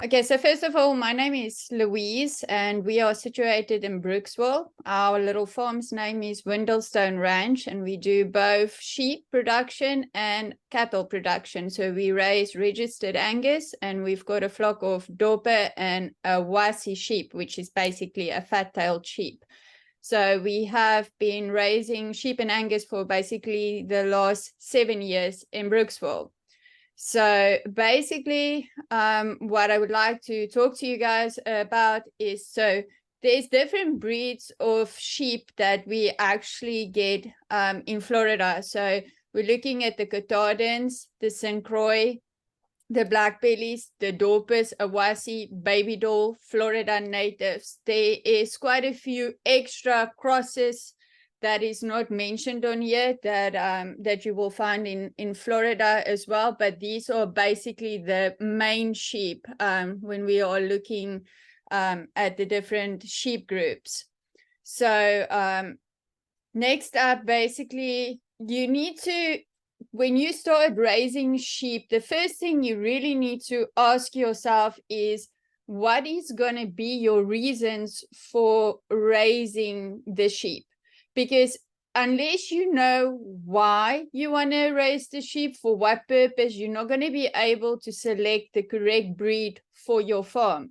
Okay, so first of all, my name is Louise and we are situated in Brooksville. Our little farm's name is Windlestone Ranch and we do both sheep production and cattle production. So we raise registered Angus and we've got a flock of Dorper and a Wasi sheep, which is basically a fat-tailed sheep. So we have been raising sheep and Angus for basically the last 7 years in Brooksville. So basically, what I would like to talk to you guys about is, so there's different breeds of sheep that we actually get in Florida. So we're looking at the Katahdins, the St. Croix, the black bellies, the Dorpers, Awasi, baby doll, Florida natives. There is quite a few extra crosses that is not mentioned on here that you will find in Florida as well. But these are basically the main sheep when we are looking at the different sheep groups. So next up, basically, you need to, when you start raising sheep, the first thing you really need to ask yourself is, what is going to be your reasons for raising the sheep? Because unless you know why you want to raise the sheep, for what purpose, you're not going to be able to select the correct breed for your farm.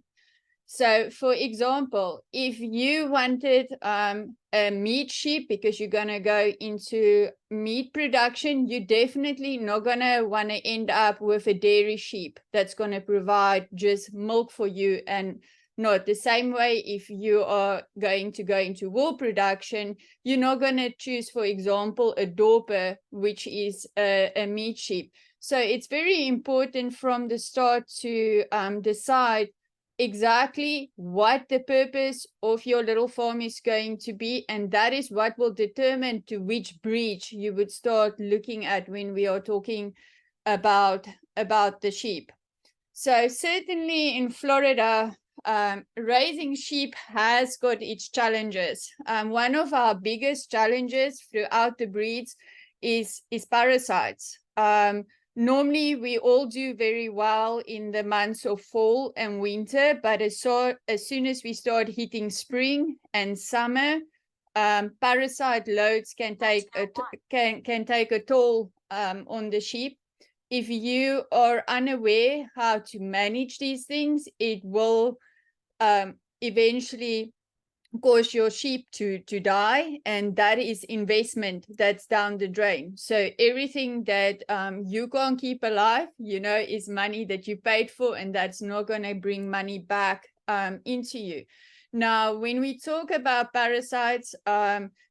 So, for example, if you wanted a meat sheep because you're going to go into meat production, you're definitely not going to want to end up with a dairy sheep that's going to provide just milk for you. And not the same way, if you are going to go into wool production, you're not going to choose, for example, a Dorper, which is a meat sheep. So it's very important from the start to decide exactly what the purpose of your little farm is going to be, and that is what will determine to which breed you would start looking at when we are talking about the sheep. So certainly in Florida, raising sheep has got its challenges. One of our biggest challenges throughout the breeds is parasites. Normally, we all do very well in the months of fall and winter, but as soon as we start hitting spring and summer, parasite loads can take a toll on the sheep. If you are unaware how to manage these things, it will eventually cause your sheep to die, and that is investment that's down the drain. So everything that you can't keep alive, is money that you paid for, and that's not going to bring money back into you. Now, when we talk about parasites,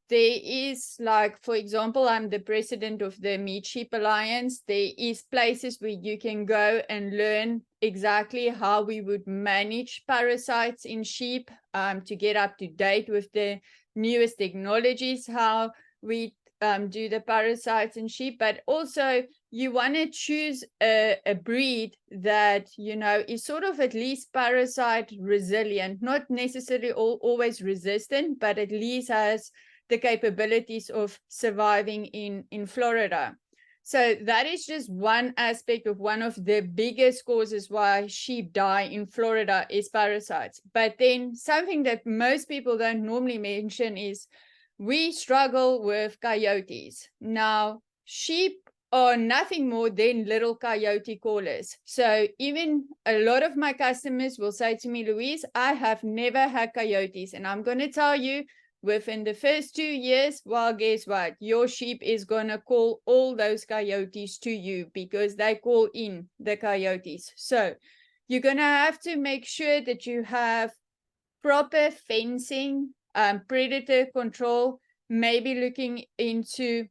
there is, like, for example, I'm the president of the Meat Sheep Alliance. There is places where you can go and learn exactly how we would manage parasites in sheep, to get up to date with the newest technologies, how we do the parasites in sheep. But also you want to choose a breed that, is sort of at least parasite resilient, not necessarily always resistant, but at least has the capabilities of surviving in Florida. So that is just one aspect of one of the biggest causes why sheep die in Florida is parasites. But then something that most people don't normally mention is we struggle with coyotes. Now, sheep are nothing more than little coyote callers. So even a lot of my customers will say to me, Louise, I have never had coyotes. And I'm going to tell you, within the first 2 years, well, guess what? Your sheep is going to call all those coyotes to you because they call in the coyotes. So you're going to have to make sure that you have proper fencing, predator control, maybe looking into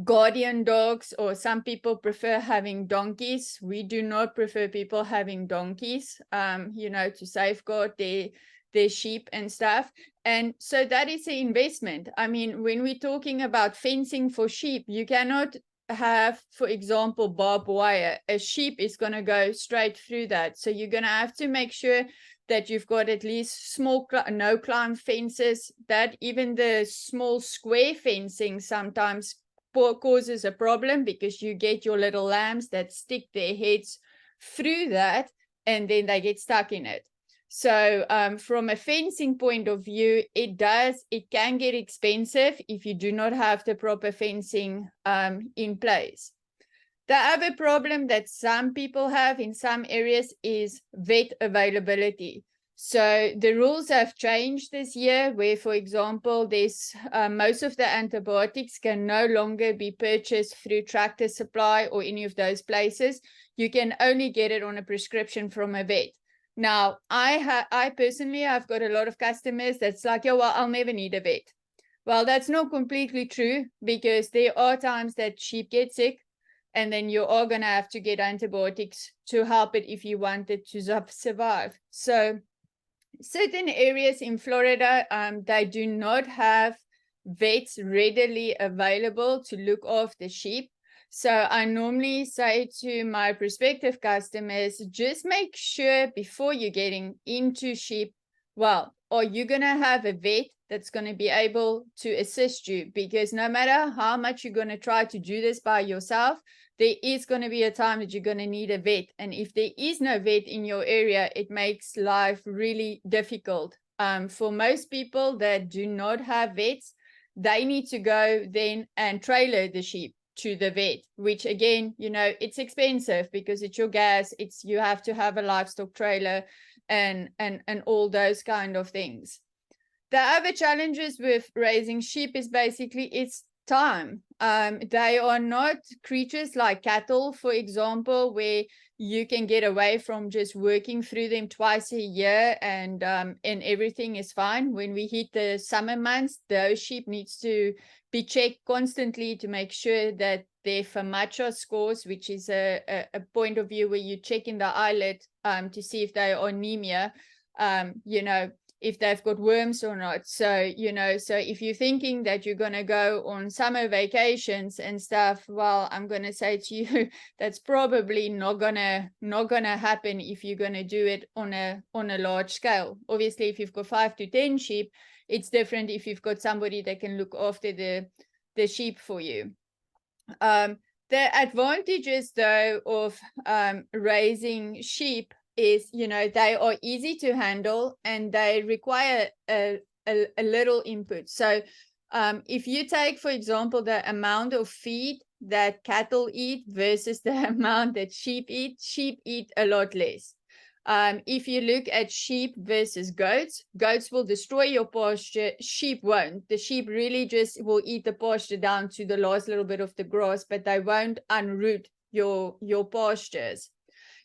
guardian dogs, or some people prefer having donkeys. We do not prefer people having donkeys, to safeguard their sheep and stuff. And so that is an investment. I mean, when we're talking about fencing for sheep, you cannot have, for example, barbed wire. A sheep is going to go straight through that. So you're going to have to make sure that you've got at least small no-climb fences, that even the small square fencing sometimes causes a problem because you get your little lambs that stick their heads through that and then they get stuck in it. So from a fencing point of view, it can get expensive if you do not have the proper fencing in place. The other problem that some people have in some areas is vet availability. So the rules have changed this year where, for example, there's most of the antibiotics can no longer be purchased through Tractor Supply or any of those places. You can only get it on a prescription from a vet. Now, I personally have got a lot of customers that's like, yeah, well, I'll never need a vet. Well, that's not completely true, because there are times that sheep get sick, and then you are going to have to get antibiotics to help it if you want it to survive. So certain areas in Florida, they do not have vets readily available to look after sheep. So I normally say to my prospective customers, just make sure before you're getting into sheep, well, are you going to have a vet that's going to be able to assist you? Because no matter how much you're going to try to do this by yourself, there is going to be a time that you're going to need a vet. And if there is no vet in your area, it makes life really difficult. For most people that do not have vets, they need to go then and trailer the sheep to the vet, which again, you know, it's expensive because it's your gas, you have to have a livestock trailer and all those kind of things. The other challenges with raising sheep is basically it's time. They are not creatures like cattle, for example, where you can get away from just working through them twice a year and everything is fine. When we hit the summer months, those sheep needs to be checked constantly to make sure that their FAMACHA scores, which is a point of view where you check in the eyelid to see if they are anemia, you know, if they've got worms or not. So, you know, so if you're thinking that you're going to go on summer vacations and stuff, well, I'm going to say to you, that's probably not gonna happen if you're going to do it on a large scale. Obviously, if you've got 5 to 10 sheep, it's different if you've got somebody that can look after the sheep for you. The advantages, though, of raising sheep is, you know, they are easy to handle and they require a little input. So if you take, for example, the amount of feed that cattle eat versus the amount that sheep eat a lot less. If you look at sheep versus goats will destroy your pasture, sheep won't. The sheep really just will eat the pasture down to the last little bit of the grass, but they won't unroot your pastures.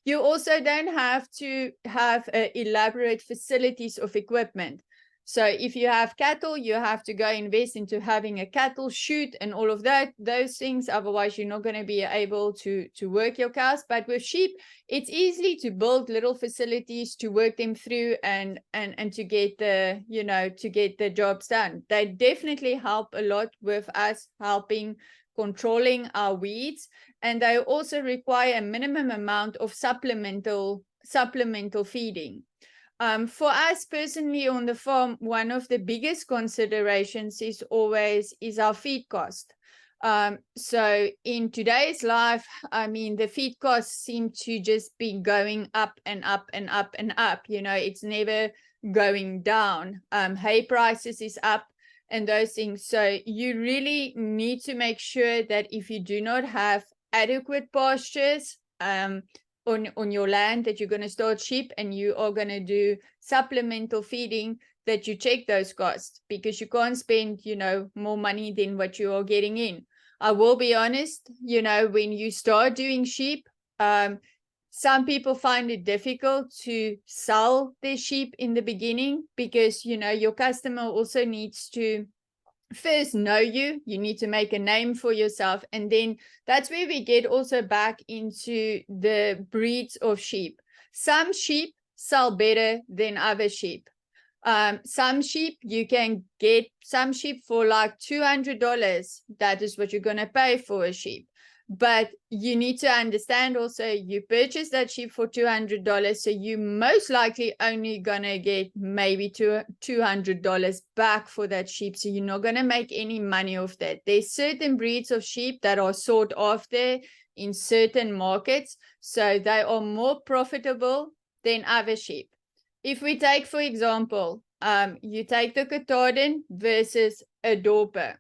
You also don't have to have elaborate facilities of equipment. So if you have cattle, you have to go invest into having a cattle chute and all of that, those things. Otherwise, you're not going to be able to work your cows. But with sheep, it's easy to build little facilities to work them through and to get the jobs done. They definitely help a lot with us helping controlling our weeds, and they also require a minimum amount of supplemental feeding. For us personally on the farm, one of the biggest considerations is our feed cost. So in today's life, I mean, the feed costs seem to just be going up and up and up and up. You know, it's never going down. Hay prices is up and those things. So you really need to make sure that if you do not have adequate pastures on your land that you're going to start sheep and you are going to do supplemental feeding, that you check those costs, because you can't spend, you know, more money than what you are getting in. I will be honest, you know, when you start doing sheep, some people find it difficult to sell their sheep in the beginning because, you know, your customer also needs to first know you. You need to make a name for yourself. And then that's where we get also back into the breeds of sheep. Some sheep sell better than other sheep. Some sheep, you can get some sheep for like $200. That is what you're going to pay for a sheep. But you need to understand also, you purchase that sheep for $200, so you most likely only going to get maybe $200 back for that sheep. So you're not going to make any money off that. There's certain breeds of sheep that are sought after in certain markets, so they are more profitable than other sheep. If we take, for example, you take the Katahdin versus a Dorper.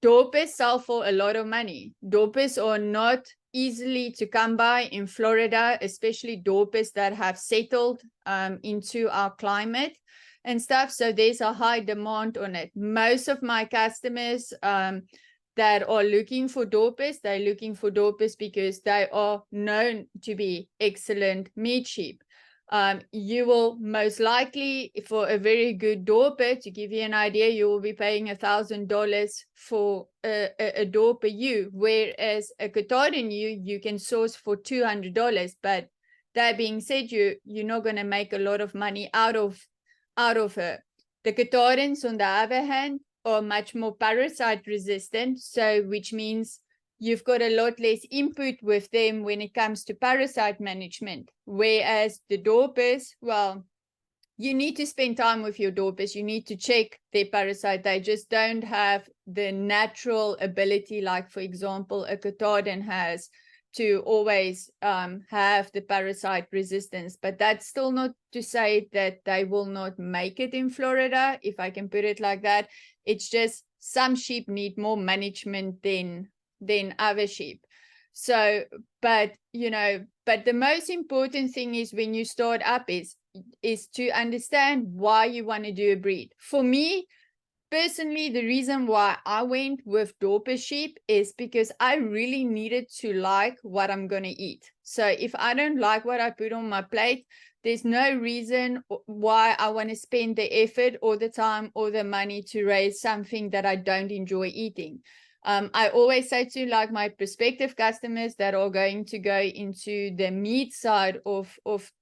Dorpers sell for a lot of money. Dorpers are not easily to come by in Florida, especially Dorpers that have settled into our climate and stuff. So there's a high demand on it. Most of my customers that are looking for Dorpers, they're looking for Dorpers because they are known to be excellent meat sheep. You will most likely, for a very good Dorper, to give you an idea, you will be paying $1,000 for a Dorper ewe, whereas a Katahdin ewe you can source for $200. But that being said, you're not going to make a lot of money out of her. The Katahdins, on the other hand, are much more parasite resistant, so which means you've got a lot less input with them when it comes to parasite management. Whereas the Dorpers, well, you need to spend time with your Dorpers. You need to check their parasite. They just don't have the natural ability, like, for example, a Katahdin has, to always have the parasite resistance. But that's still not to say that they will not make it in Florida, if I can put it like that. It's just some sheep need more management than other sheep. So, but the most important thing is when you start up is to understand why you want to do a breed. For me personally, the reason why I went with Dorper sheep is because I really needed to like what I'm going to eat. So if I don't like what I put on my plate, there's no reason why I want to spend the effort or the time or the money to raise something that I don't enjoy eating. I always say to like my prospective customers that are going to go into the meat side of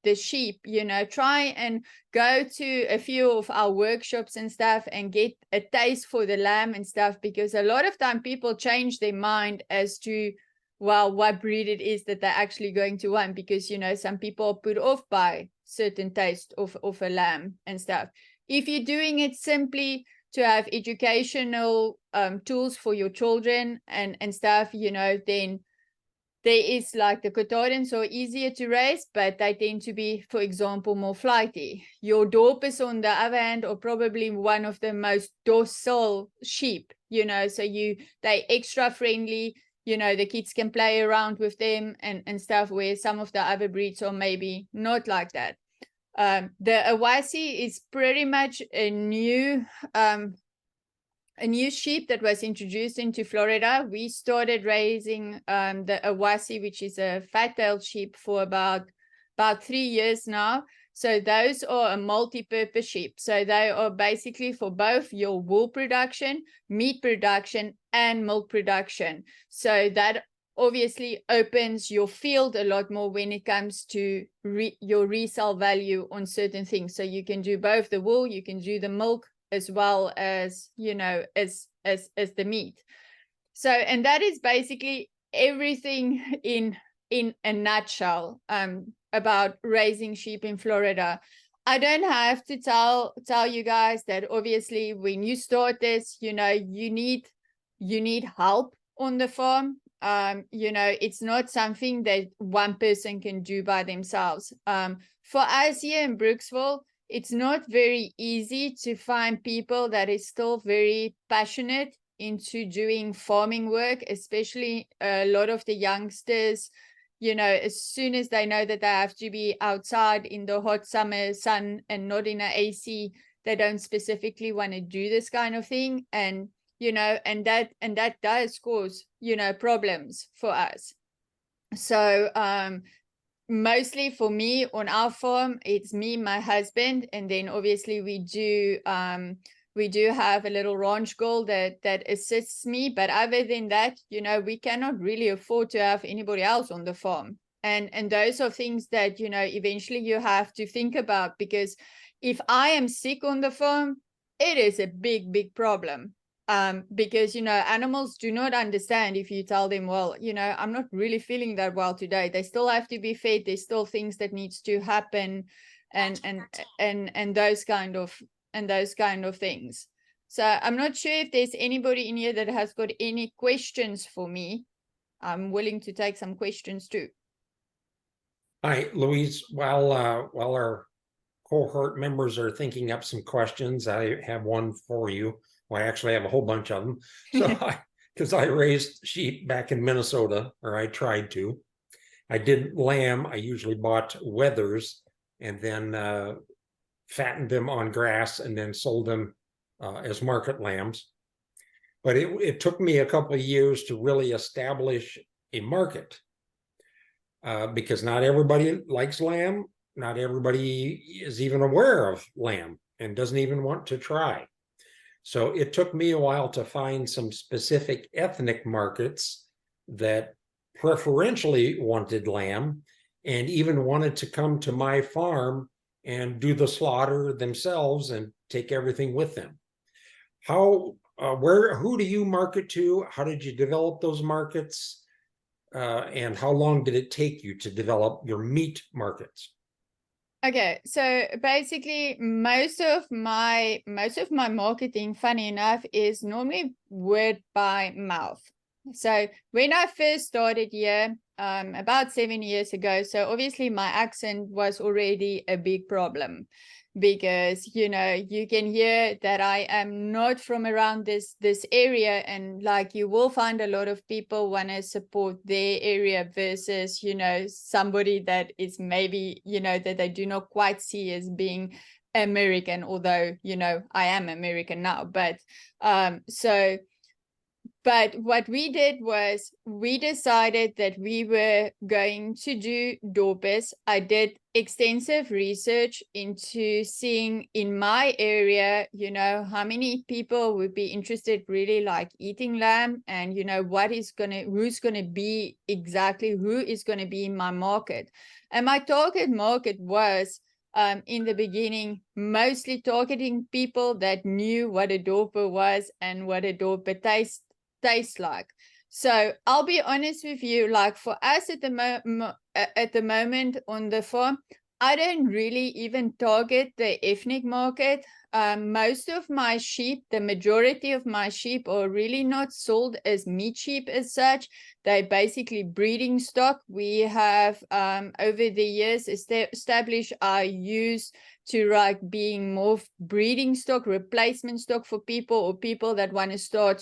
the sheep, try and go to a few of our workshops and stuff and get a taste for the lamb and stuff, because a lot of time people change their mind as to, well, what breed it is that they're actually going to want, because, some people are put off by certain taste of a lamb and stuff. If you're doing it simply to have educational tools for your children and stuff, then there is like the Katahdins are easier to raise, but they tend to be, for example, more flighty. Your Dorpers, on the other hand, are probably one of the most docile sheep, so they extra friendly, the kids can play around with them and stuff, where some of the other breeds are maybe not like that. The Awasi is pretty much a new sheep that was introduced into Florida. We started raising the Awasi, which is a fat-tailed sheep, for about 3 years now. So those are a multi-purpose sheep. So they are basically for both your wool production, meat production, and milk production. So that obviously opens your field a lot more when it comes to your resale value on certain things. So you can do both the wool, you can do the milk, as well as, as the meat. So, and that is basically everything in a nutshell about raising sheep in Florida. I don't have to tell you guys that obviously when you start this, you need help on the farm. It's not something that one person can do by themselves. For us here in Brooksville, it's not very easy to find people that is still very passionate into doing farming work, especially a lot of the youngsters. As soon as they know that they have to be outside in the hot summer sun and not in an AC, they don't specifically want to do this kind of thing. And that does cause, problems for us. So, mostly for me on our farm, it's me, my husband, and then obviously we do have a little ranch girl that assists me. But other than that, we cannot really afford to have anybody else on the farm. And those are things that, eventually you have to think about, because if I am sick on the farm, it is a big, big problem. Because, animals do not understand if you tell them, well, I'm not really feeling that well today. They still have to be fed. There's still things that needs to happen and those kind of things. So I'm not sure if there's anybody in here that has got any questions for me. I'm willing to take some questions too. Hi, Louise. While our cohort members are thinking up some questions, I have one for you. Well, I actually have a whole bunch of them. Because I raised sheep back in Minnesota, or I tried to. I did lamb. I usually bought wethers and then fattened them on grass and then sold them as market lambs. But it took me a couple of years to really establish a market because not everybody likes lamb. Not everybody is even aware of lamb and doesn't even want to try. So it took me a while to find some specific ethnic markets that preferentially wanted lamb and even wanted to come to my farm and do the slaughter themselves and take everything with them. Who do you market to? How did you develop those markets? And how long did it take you to develop your meat markets? Okay, so basically most of my marketing, funny enough, is normally word by mouth. So when I first started here, about 7 years ago, so obviously my accent was already a big problem because you can hear that I am not from around this area, and like you will find a lot of people want to support their area versus somebody that is maybe that they do not quite see as being American, although I am American now, but but what we did was we decided that we were going to do Dorpers. I did extensive research into seeing in my area, how many people would be interested really like eating lamb, and, who's going to be exactly who is going to be in my market. And my target market was in the beginning, mostly targeting people that knew what a Dorper was and what a Dorper tastes like. So I'll be honest with you, like for us at the moment on the farm, I don't really even target the ethnic market. Most of my sheep, the majority of my sheep, are really not sold as meat sheep as such. They're basically breeding stock. We have over the years established our use to like being more breeding stock, replacement stock for people or people that want to start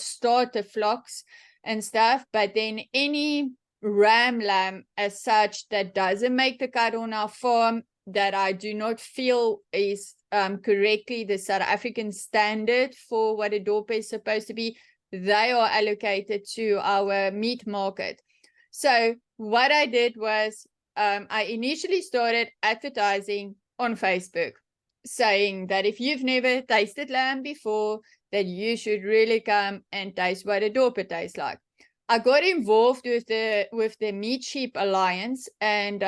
the flocks and stuff. But then any ram lamb as such that doesn't make the cut on our farm, that I do not feel is correctly the South African standard for what a Dorper is supposed to be, they are allocated to our meat market. So what I did was I initially started advertising on Facebook, saying that if you've never tasted lamb before, that you should really come and taste what a Dorper tastes like. I got involved with the Meat Sheep Alliance, and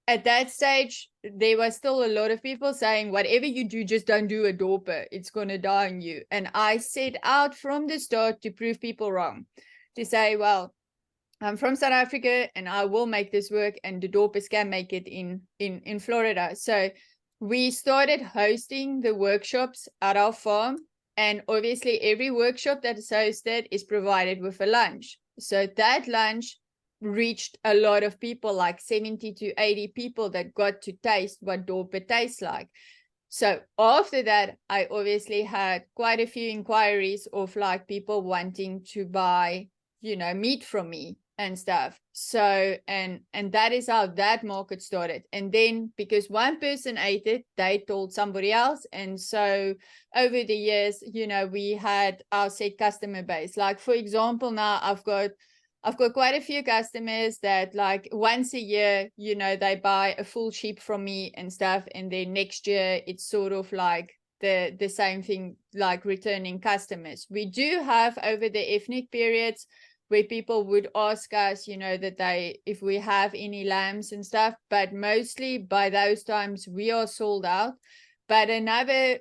at that stage, there was still a lot of people saying, whatever you do, just don't do a Dorper. It's going to die on you. And I set out from the start to prove people wrong, to say, well, I'm from South Africa and I will make this work, and the Dorpers can make it in Florida. So we started hosting the workshops at our farm, and obviously every workshop that is hosted is provided with a lunch. So that lunch reached a lot of people, like 70 to 80 people that got to taste what Dorper tastes like. So after that, I obviously had quite a few inquiries of like people wanting to buy, meat from me and stuff. So, and that is how that market started. And then because one person ate it, they told somebody else. And so over the years, we had our set customer base. Like, for example, now I've got quite a few customers that like once a year, they buy a full sheep from me and stuff. And then next year it's sort of like the same thing, like returning customers. We do have over the ethnic periods where people would ask us, that if we have any lambs and stuff, but mostly by those times we are sold out. But another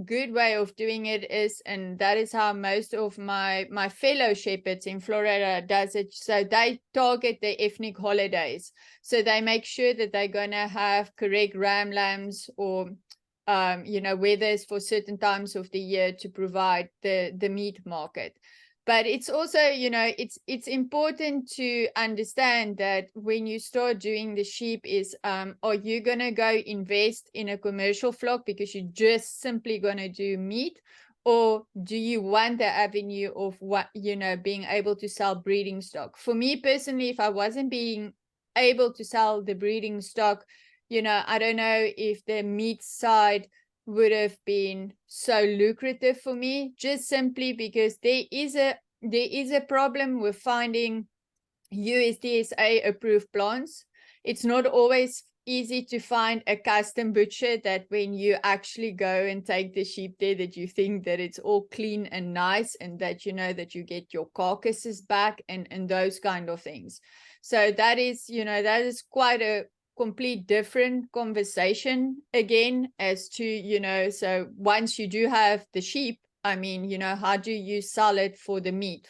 good way of doing it is, and that is how most of my fellow shepherds in Florida does it, so they target the ethnic holidays. So they make sure that they're going to have correct ram lambs or wethers for certain times of the year to provide the meat market. But it's also, you know, it's important to understand that when you start doing the sheep is, are you going to go invest in a commercial flock because you're just simply going to do meat? Or do you want the avenue of what, you know, being able to sell breeding stock? For me personally, if I wasn't being able to sell the breeding stock, you know, I don't know if the meat side would have been so lucrative for me, just simply because there is a problem with finding USDSA approved plants. It's not always easy to find a custom butcher that when you actually go and take the sheep there, that you think that it's all clean and nice, and that you know that you get your carcasses back and those kind of things. So that is, you know, that is quite a complete different conversation again, as to, you know, so once you do have the sheep, I mean, you know, how do you sell it for the meat?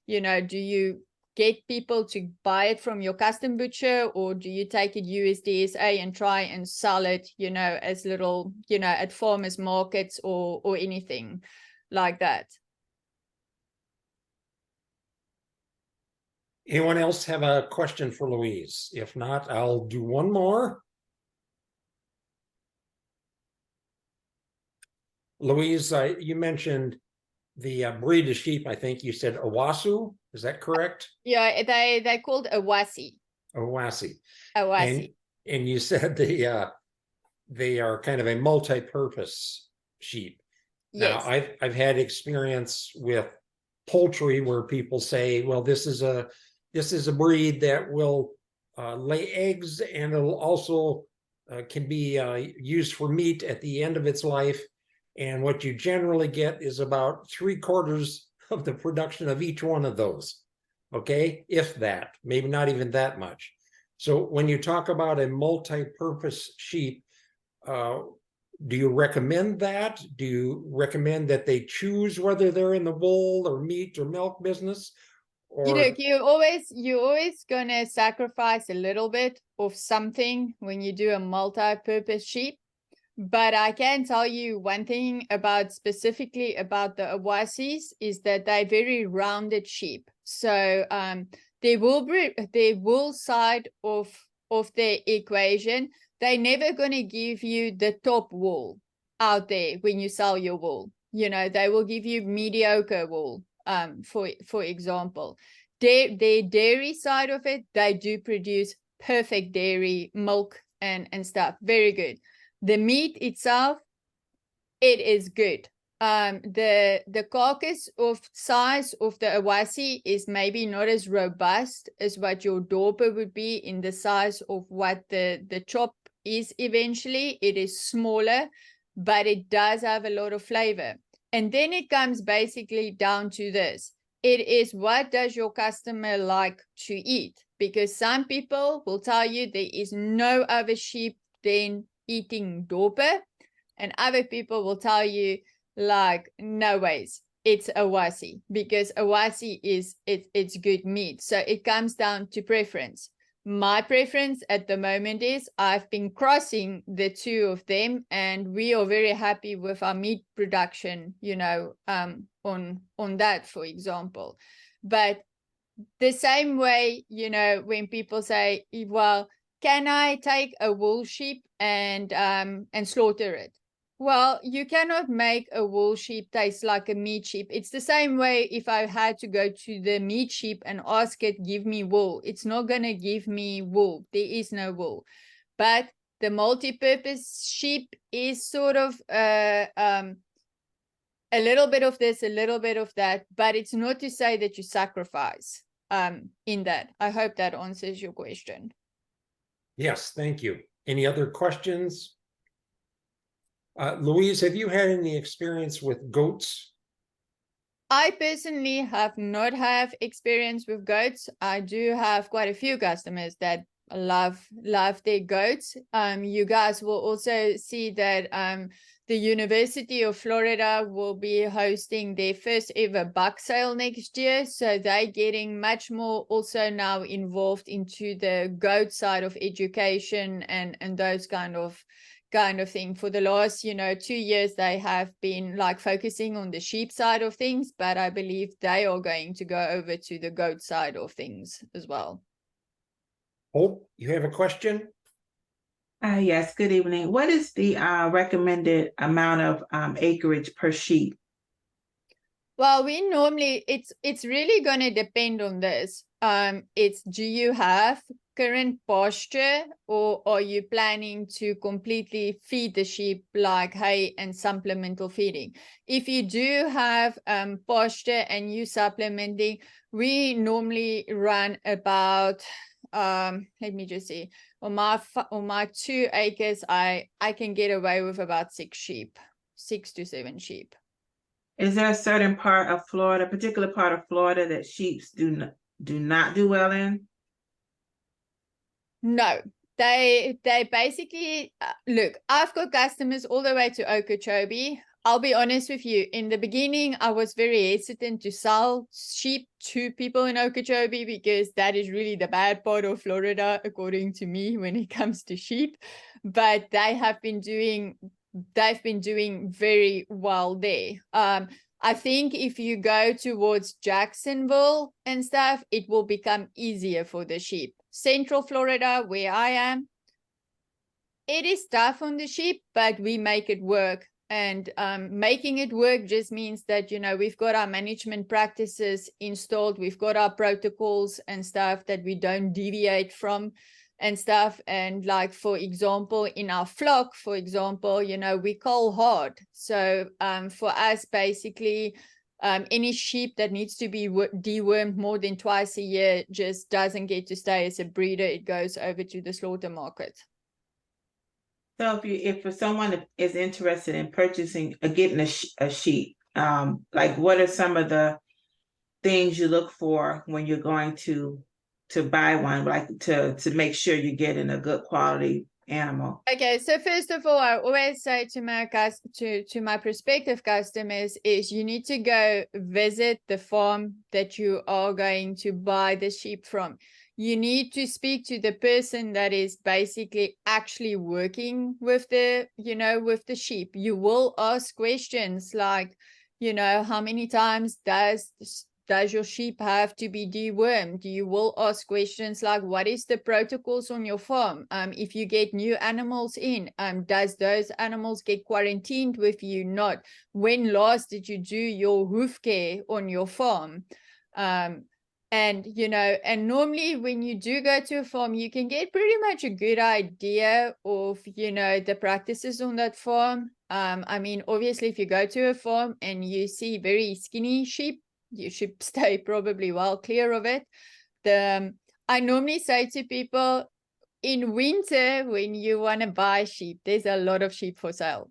You know, do you get people to buy it from your custom butcher, or do you take it USDSA and try and sell it, you know, as little, you know, at farmers markets or anything like that? Anyone else have a question for Louise? If not, I'll do one more. Louise, you mentioned the breed of sheep. I think you said Owasu. Is that correct? Yeah, they called Awasi. Owasi. Awasi. And you said they are kind of a multi-purpose sheep. Yes. Now, I've had experience with poultry where people say, well, this is a breed that will lay eggs, and it'll also can be used for meat at the end of its life. And what you generally get is about 3/4 of the production of each one of those. Okay, if that, maybe not even that much. So when you talk about a multi-purpose sheep, do you recommend that? Do you recommend that they choose whether they're in the wool or meat or milk business? You know, Or you're always gonna sacrifice a little bit of something when you do a multi-purpose sheep. But I can tell you one thing about specifically about the Awasis is that they're very rounded sheep. So their wool side of the equation, they're never going to give you the top wool out there when you sell your wool. You know, they will give you mediocre wool. For example, their dairy side of it, they do produce perfect dairy milk and stuff. Very good. The meat itself, it is good. The carcass of size of the Awasi is maybe not as robust as what your Dorper would be in the size of what the chop is eventually. It is smaller, but it does have a lot of flavor. And then it comes basically down to this. It is, what does your customer like to eat? Because some people will tell you there is no other sheep than eating Dorper, and other people will tell you, like, no ways, it's Awasi, because Awasi is it's good meat. So it comes down to preference. My preference at the moment is I've been crossing the two of them, and we are very happy with our meat production, you know, on that, for example. But the same way, you know, when people say, well, can I take a wool sheep and slaughter it? Well, you cannot make a wool sheep taste like a meat sheep. It's the same way if I had to go to the meat sheep and ask it, give me wool. It's not going to give me wool. There is no wool. But the multi-purpose sheep is sort of a little bit of this, a little bit of that, but it's not to say that you sacrifice in that. I hope that answers your question. yes, thank you. Any other questions? Louise, have you had any experience with goats? I personally have not have experience with goats. I do have quite a few customers that love their goats. You guys will also see that the University of Florida will be hosting their first ever buck sale next year. So they're getting much more also now involved into the goat side of education and those kind of kind of thing. For the last, 2 years, they have been like focusing on the sheep side of things, but I believe they are going to go over to the goat side of things as well. Hope, you have a question? Yes, good evening. What is the recommended amount of acreage per sheep? Well, we normally, it's really going to depend on this. Do you have current pasture, or are you planning to completely feed the sheep like hay and supplemental feeding? If you do have pasture and you supplementing, we normally run about, let me just see, on my 2 acres, I can get away with about 6 to 7 sheep. Is there a certain part of Florida, particular part of Florida, that sheep do not do well in? No, they basically look. I've got customers all the way to Okeechobee. I'll be honest with you. In the beginning, I was very hesitant to sell sheep to people in Okeechobee because that is really the bad part of Florida, according to me, when it comes to sheep. But they've been doing very well there. I think if you go towards Jacksonville and stuff, it will become easier for the sheep. Central Florida, where I am, it is tough on the sheep, but we make it work. And making it work just means that, we've got our management practices installed. We've got our protocols and stuff that we don't deviate from and stuff. And like, for example, in our flock, we cull hard. So for us, basically, any sheep that needs to be dewormed more than twice a year just doesn't get to stay as a breeder. It goes over to the slaughter market. So if someone is interested in purchasing getting a sheep, like what are some of the things you look for when you're going to buy one, like to make sure you're getting a good quality animal? Okay, so first of all, I always say to my prospective customers is you need to go visit the farm that you are going to buy the sheep from. You need to speak to the person that is basically actually working with the sheep. You will ask questions like, how many times does your sheep have to be dewormed? You will ask questions like, what is the protocols on your farm? If you get new animals in, does those animals get quarantined with you? Not. When last did you do your hoof care on your farm? And normally when you do go to a farm, you can get pretty much a good idea of, the practices on that farm. Obviously, if you go to a farm and you see very skinny sheep, you should stay probably well clear of it. I normally say to people, in winter, when you want to buy sheep, there's a lot of sheep for sale.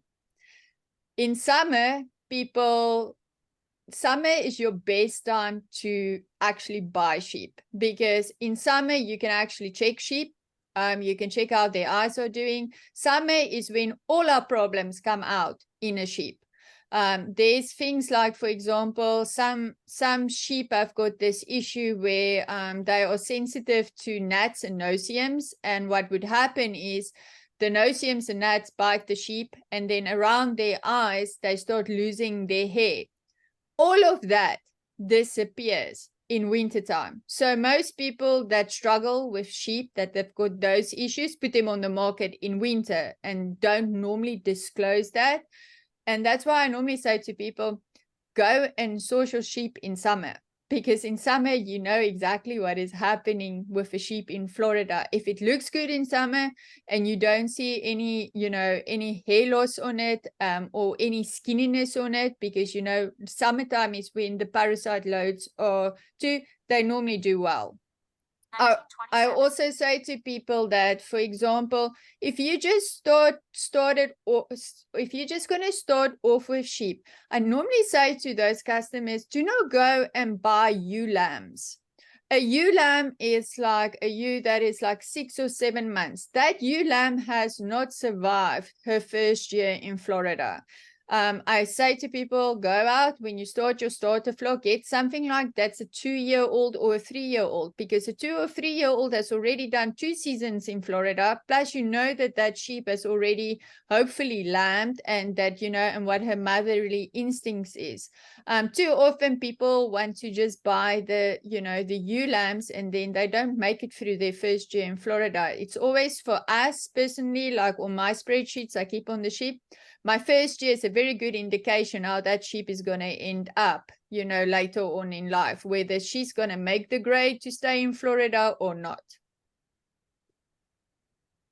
In summer, summer is your best time to actually buy sheep, because in summer you can actually check sheep. You can check out their eyes are doing. Summer is when all our problems come out in a sheep. There's things like, for example, some sheep have got this issue where they are sensitive to gnats and no-see-ums, and what would happen is the no-see-ums and gnats bite the sheep, and then around their eyes they start losing their hair. All of that disappears in wintertime. So most people that struggle with sheep, that they've got those issues, put them on the market in winter and don't normally disclose that. And that's why I normally say to people, go and source your sheep in summer, because in summer, you know exactly what is happening with the sheep in Florida. If it looks good in summer and you don't see any hair loss on it, or any skinniness on it, because, summertime is when the parasite loads are too, they normally do well. I also say to people that, for example, if you just if you're just going to start off with sheep, I normally say to those customers, do not go and buy ewe lambs. A ewe lamb is like a ewe that is like 6 or 7 months. That ewe lamb has not survived her first year in Florida. I say to people, go out when you start your starter flock, get something like that's a 2-year-old or a 3-year-old, because a 2 or 3-year-old has already done 2 seasons in Florida. Plus, you know that that sheep has already hopefully lambed, and that, you know, and what her motherly instincts is. Too often people want to just buy the, you know, the ewe lambs, and then they don't make it through their first year in Florida. It's always for us personally, like on my spreadsheets I keep on the sheep, my first year is a very good indication how that sheep is going to end up, you know, later on in life, whether she's going to make the grade to stay in Florida or not.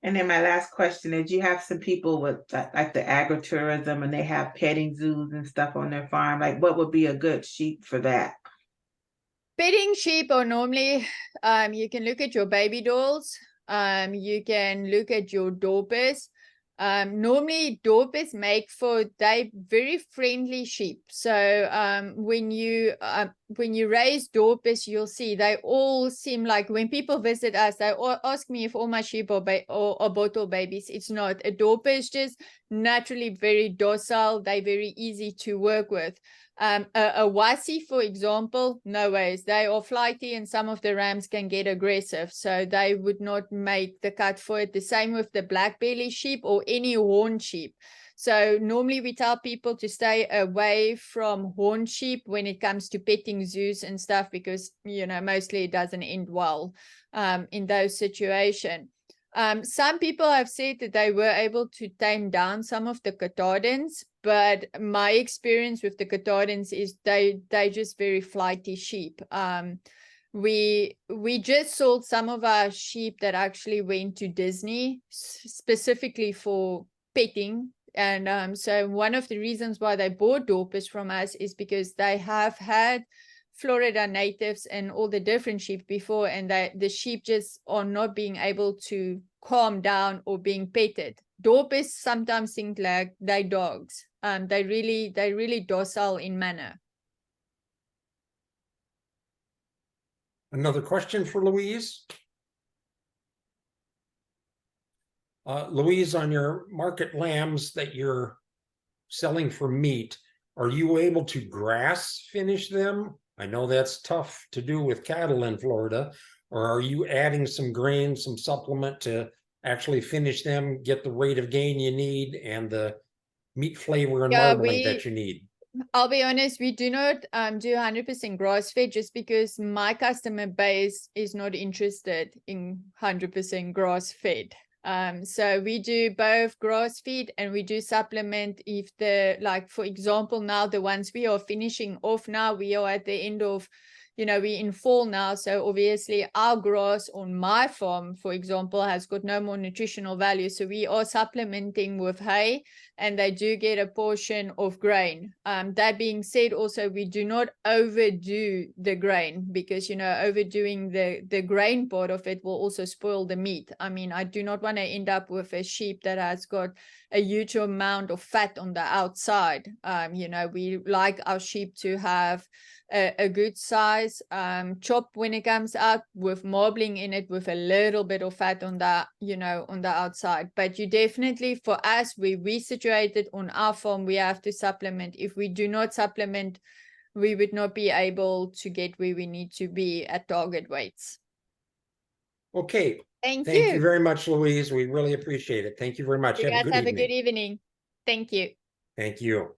And then my last question is, you have some people with like the agritourism and they have petting zoos and stuff on their farm. Like, what would be a good sheep for that? Petting sheep are normally, you can look at your baby dolls. You can look at your Dorpers. Normally Dorpers make for, they very friendly sheep. So when you raise Dorpers, you'll see they all seem like, when people visit us, they all ask me if all my sheep are bottle babies. It's not. A Dorper is just naturally very docile. They're very easy to work with. A Wasi, for example, no ways. They are flighty, and some of the rams can get aggressive, so they would not make the cut for it. The same with the black belly sheep or any horn sheep. So normally we tell people to stay away from horn sheep when it comes to petting zoos and stuff, because, you know, mostly it doesn't end well in those situations. Some people have said that they were able to tame down some of the Katahdins, but my experience with the Katahdins is they just very flighty sheep. We just sold some of our sheep that actually went to Disney specifically for petting. And so one of the reasons why they bought Dorpers from us is because they have had Florida natives and all the different sheep before, and the sheep just are not being able to calm down or being petted. Dorpers sometimes think like they're dogs. They're really docile in manner. Another question for Louise. Louise, on your market lambs that you're selling for meat, are you able to grass finish them? I know that's tough to do with cattle in Florida. Or are you adding some grain, some supplement to actually finish them, get the rate of gain you need and the meat flavor and marbling that you need? I'll be honest, we do not do 100% grass fed, just because my customer base is not interested in 100% grass fed. So we do both grass feed and we do supplement if the, like, for example, now the ones we are finishing off now, we are at the end of, you know, we're in fall now. So obviously our grass on my farm, for example, has got no more nutritional value. So we are supplementing with hay, and they do get a portion of grain. That being said, also, we do not overdo the grain, because, you know, overdoing the grain part of it will also spoil the meat. I mean, I do not want to end up with a sheep that has got a huge amount of fat on the outside. You know, we like our sheep to have a good size chop when it comes out, with marbling in it, with a little bit of fat on the, you know, on the outside. But you definitely, for us, we situated on our farm, we have to supplement. If we do not supplement, we would not be able to get where we need to be at target weights. Okay. Thank you you very much, Louise. We really appreciate it. Thank you very much. You guys have a good evening. Thank you. Thank you.